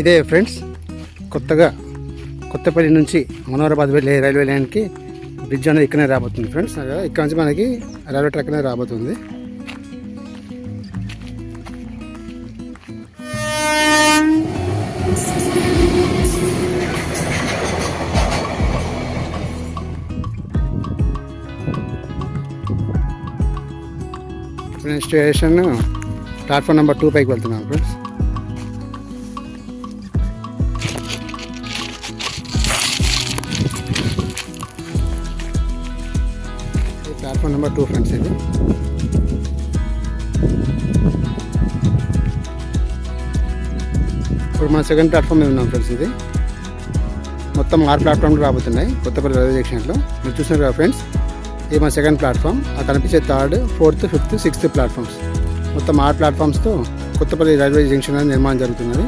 ఇదే ఫ్రెండ్స్ కొత్తపల్లి నుంచి మనోహరాబాద్ వెళ్ళే రైల్వే లైన్కి బ్రిడ్జ్ అనేది ఇక్కడనే రాబోతుంది ఫ్రెండ్స్. ఇక్కడ నుంచి మనకి రైల్వే ట్రాక్ అనేది రాబోతుంది. స్టేషన్ ప్లాట్ఫామ్ నెంబర్ 2 పైకి వెళ్తున్నాను ఫ్రెండ్స్. Platform number 2 friends. ఇది ఇప్పుడు మన సెకండ్ ప్లాట్ఫామ్ మీద ఉన్నాం ఫ్రెండ్స్. ఇది మొత్తం 6 ప్లాట్ఫామ్లు రాబోతున్నాయి కొత్తపల్లి రైల్వే జంక్షన్లో. మీరు చూసినారు కదా ఫ్రెండ్స్, ఇది మన సెకండ్ ప్లాట్ఫామ్. ఆ కనిపించే 3rd, 4th, 5th, 6th platforms. మొత్తం 6 ప్లాట్ఫామ్స్తో కొత్తపల్లి రైల్వే జంక్షన్ అనేది నిర్మాణం జరుగుతున్నది.